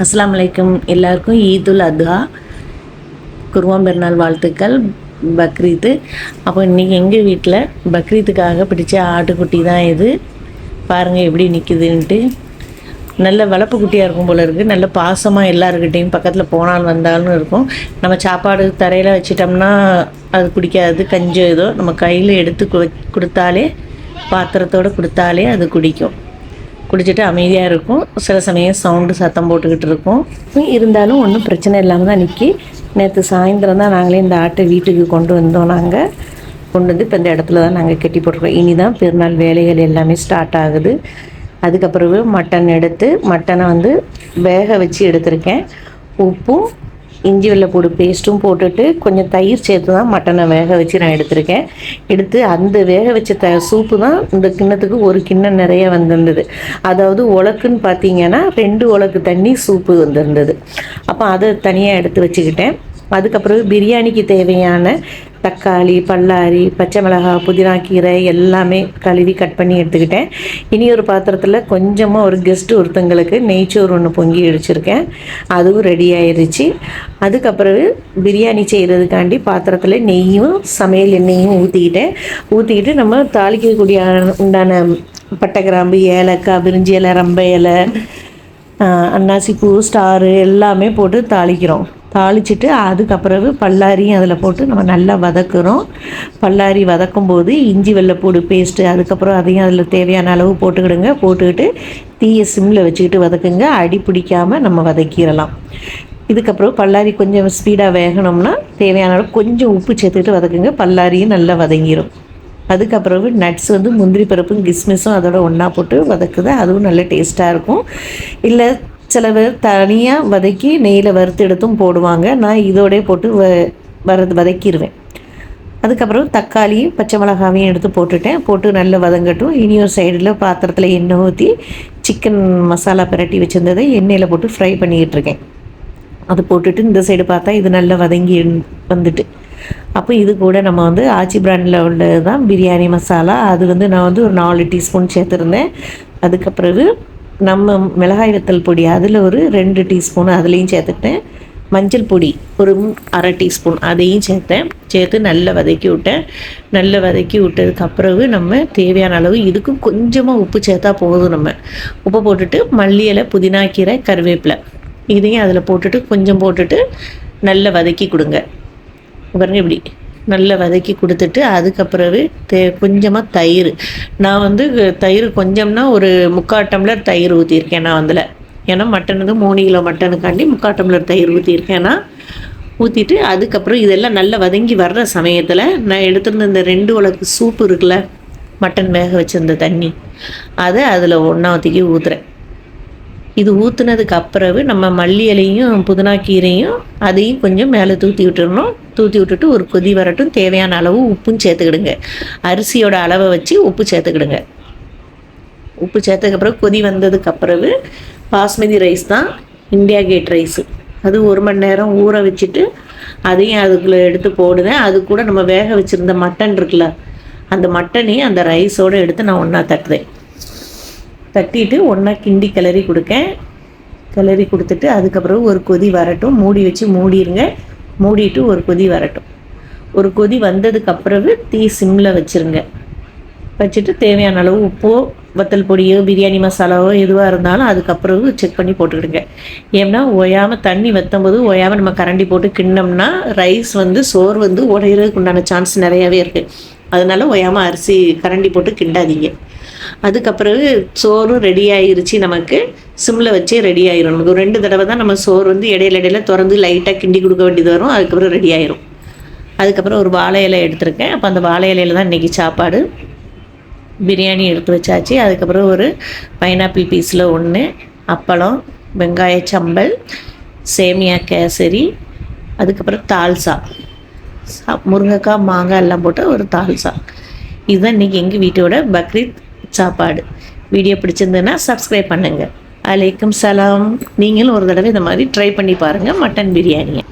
அஸ்ஸலாமு அலைக்கும். எல்லாருக்கும் ஈதுல் அத்ஹா குர்பான் பெருநாள் வாழ்த்துக்கள். பக்ரீத்து. அப்போ இன்றைக்கி எங்கள் வீட்டில் பக்ரீத்துக்காக பிடிச்ச ஆட்டுக்குட்டி தான் இது. பாருங்கள் எப்படி நிற்குதுன்ட்டு. நல்ல வளர்ப்பு குட்டியாக இருக்கும் போல் இருக்குது. நல்ல பாசமாக எல்லாருக்கிட்டையும் பக்கத்தில் போனால் வந்தாலும் இருக்கும். நம்ம சாப்பாடு தரையில் வச்சிட்டோம்னா அது குடிக்காது. கஞ்சம் ஏதோ நம்ம கையில் எடுத்து கொடுத்தாலே, பாத்திரத்தோடு கொடுத்தாலே அது குடிக்கும். குடிச்சிட்டு அமைதியாக இருக்கும். சில சமயம் சவுண்டு சத்தம் போட்டுக்கிட்டு இருக்கும். இருந்தாலும் ஒன்றும் பிரச்சனை இல்லாமல் தான் நிற்கி. நேற்று சாயந்தரம் தான் நாங்களே இந்த ஆட்டை வீட்டுக்கு கொண்டு வந்தோம். நாங்கள் கொண்டு வந்து இப்போ இந்த இடத்துல தான் நாங்கள் கட்டி போட்டிருக்கோம். இனி தான் பெருநாள் வேலைகள் எல்லாமே ஸ்டார்ட் ஆகுது. அதுக்கப்புறவு மட்டன் எடுத்து மட்டனை வந்து வேக வச்சு எடுத்திருக்கேன். உப்பும் இஞ்சி வெள்ளைப்பூடு பேஸ்ட்டும் போட்டுட்டு கொஞ்சம் தயிர் சேர்த்து தான் மட்டனை வேக வச்சு நான் எடுத்து அந்த வேக வச்ச சூப்பு தான் இந்த கிண்ணத்துக்கு ஒரு கிண்ணம் நிறைய வந்திருந்தது. அதாவது உலக்குன்னு பார்த்தீங்கன்னா 2 உலக்கு தண்ணி சூப்பு வந்திருந்தது. அப்போ அதை தனியாக எடுத்து வச்சுக்கிட்டேன். அதுக்கப்புறம் பிரியாணிக்கு தேவையான தக்காளி, பல்லாரி, பச்சை மிளகாய், புதினா கீரை எல்லாமே கழுவி கட் பண்ணி எடுத்துக்கிட்டேன். இனி ஒரு பாத்திரத்தில் கொஞ்சமாக ஒரு கெஸ்ட்டு ஒருத்தங்களுக்கு நெய்ச்சோறு ஒன்று பொங்கி அடிச்சிருக்கேன். அதுவும் ரெடி ஆயிடுச்சு. அதுக்கப்புறம் பிரியாணி செய்கிறதுக்காண்டி பாத்திரத்தில் நெய்யும் சமையல் எண்ணெயும் ஊற்றிக்கிட்டு நம்ம தாளிக்கக்கூடிய உண்டான பட்டை, கிராம்பு, ஏலக்காய், பிரிஞ்சி இலை, ரம்பை இலை, அன்னாசிப்பூ, ஸ்டாரு எல்லாமே போட்டு தாளிச்சிட்டு அதுக்கப்புறம் பல்லாரியும் அதில் போட்டு நம்ம நல்லா வதக்குறோம். பல்லாரி வதக்கும் போது இஞ்சி வெள்ளைப்பூடு பேஸ்ட்டு அதுக்கப்புறம் அதையும் அதில் தேவையான அளவு போட்டுக்கிட்டு தீயை சிம்மில் வச்சுக்கிட்டு வதக்குங்க. அடி பிடிக்காமல் நம்ம வதக்கிடலாம். இதுக்கப்புறம் பல்லாரி கொஞ்சம் ஸ்பீடாக வேகணும்னா தேவையான அளவு கொஞ்சம் உப்பு சேர்த்துக்கிட்டு வதக்குங்க. பல்லாரியும் நல்லா வதங்கிடும். அதுக்கப்புறம் நட்ஸ் வந்து முந்திரி பருப்பும் கிஸ்மிஸும் அதோட ஒன்றா போட்டு வதக்குது. அதுவும் நல்ல டேஸ்ட்டாக இருக்கும். இல்லை சில பேர் தனியாக வதக்கி நெய்யில் வறுத்து எடுத்தும் போடுவாங்க. நான் இதோடய போட்டு வதக்கிடுவேன். அதுக்கப்புறம் தக்காளியும் பச்சை மிளகாவையும் எடுத்து போட்டு நல்லா வதங்கட்டும். இனி ஒரு சைடில் பாத்திரத்தில் எண்ணெய் ஊற்றி சிக்கன் மசாலா பிரட்டி வச்சுருந்ததை எண்ணெயில் போட்டு ஃப்ரை பண்ணிக்கிட்டு இருக்கேன். அது போட்டுட்டு இந்த சைடு பார்த்தா இது நல்லா வதங்கி வந்துட்டு, அப்போ இது கூட நம்ம வந்து ஆச்சி பிராண்டில் உள்ளது தான் பிரியாணி மசாலா. அது வந்து நான் வந்து ஒரு 4 டீஸ்பூன் சேர்த்துருந்தேன். அதுக்கப்புறம் நம்ம மிளகாய் வத்தல் பொடி அதில் ஒரு 2 டீஸ்பூன் அதுலேயும் சேர்த்துட்டேன். மஞ்சள் பொடி ஒரு 1/2 டீஸ்பூன் அதையும் சேர்த்து நல்லா வதக்கி விட்டதுக்கப்புறம் நம்ம தேவையான அளவு இதுக்கும் கொஞ்சமாக உப்பு சேர்த்தா போதும். நம்ம உப்பு போட்டுட்டு மல்லி இலை, புதினா கீரை, கருவேப்பிலை இதையும் அதில் போட்டுட்டு நல்லா வதக்கி கொடுங்க. பாருங்க இப்படி நல்லா வதக்கி கொடுத்துட்டு அதுக்கப்புறவு கொஞ்சமாக தயிர். நான் வந்து தயிர் கொஞ்சம்னா ஒரு 3/4 டம்ளர் தயிர் ஊற்றியிருக்கேன் நான் அதில். ஏன்னா மட்டன் வந்து 3 கிலோ மட்டனுக்காண்டி 3/4 டம்ளர் தயிர் ஊற்றியிருக்கேன் நான். ஊற்றிட்டு அதுக்கப்புறம் இதெல்லாம் நல்லா வதங்கி வர்ற சமயத்தில் நான் எடுத்துருந்த இந்த 2 உலக்கு சூப்பு இருக்குல்ல, மட்டன் வேக வச்சிருந்த தண்ணி, அதை அதில் ஒன்றா ஊற்றுறேன். இது ஊற்றுனதுக்கு அப்புறவு நம்ம மல்லி இலையும் புதினா கீரையும் அதையும் கொஞ்சம் மேலே தூற்றி விட்டுட்டு ஒரு கொதி வரட்டும். தேவையான அளவு உப்பும் சேர்த்துக்கிடுங்க. அரிசியோட அளவை வச்சு உப்பு சேர்த்துக்கிடுங்க. உப்பு சேர்த்ததுக்கப்புறம் கொதி வந்ததுக்கப்புறவு பாஸ்மதி ரைஸ் தான், இந்தியா கேட் ரைஸு, அது 1 மணி நேரம் ஊற வச்சுட்டு அதையும் அதுக்குள்ளே எடுத்து போடுவேன். அது கூட நம்ம வேக வச்சுருந்த மட்டன் இருக்குல்ல, அந்த மட்டனையும் அந்த ரைஸோடு எடுத்து நான் ஒன்றா தட்டிட்டு ஒன்றா கிண்டி கிளறி கொடுத்துட்டு அதுக்கப்புறம் ஒரு கொதி வரட்டும். மூடிடுங்க. மூடிட்டு ஒரு கொதி வரட்டும். ஒரு கொதி வந்ததுக்கப்புறவு தீ சிம்மில் வச்சுட்டு தேவையான அளவு உப்போ, வத்தல் பொடியோ, பிரியாணி மசாலாவோ எதுவாக இருந்தாலும் அதுக்கப்புறம் செக் பண்ணி போட்டுக்கிடுங்க. ஏன்னா தண்ணி வற்றும்போது ஓயாமல் நம்ம கரண்டி போட்டு கிண்ணோம்னா ரைஸ் வந்து சோறு வந்து உடையிறதுக்கு உண்டான சான்ஸ் நிறையாவே இருக்குது. அதனால ஓயாமல் அரிசி கரண்டி போட்டு கிண்டாதீங்க. அதுக்கப்புறம் சோறு ரெடி ஆயிருச்சு. நமக்கு சிம்மில் வச்சே ரெடி ஆயிரும். நமக்கு 2 தடவை தான் நம்ம சோறு வந்து இடையில திறந்து லைட்டாக கிண்டி கொடுக்க வேண்டியது வரும். அதுக்கப்புறம் ரெடி ஆயிரும். அதுக்கப்புறம் ஒரு வாழை இலை எடுத்திருக்கேன். அப்போ அந்த வாழை இலையில் தான் இன்றைக்கி சாப்பாடு. பிரியாணி எடுத்து வச்சாச்சு. அதுக்கப்புறம் ஒரு பைனாப்பிள் பீஸில் 1, அப்பளம், வெங்காய சம்பல், சேமியா கேசரி, அதுக்கப்புறம் தால்சா, முருங்கைக்காய், மாங்காய் எல்லாம் போட்டு ஒரு தால்சா. இதுதான் இன்றைக்கி எங்கள் வீட்டோட பக்ரீத் சாப்பாடு. வீடியோ பிடிச்சிருந்ததுன்னா சப்ஸ்கிரைப் பண்ணுங்கள். அலைக்கும் சலாம். நீங்களும் ஒரு தடவை இந்த மாதிரி ட்ரை பண்ணி பாருங்கள் மட்டன் பிரியாணியை.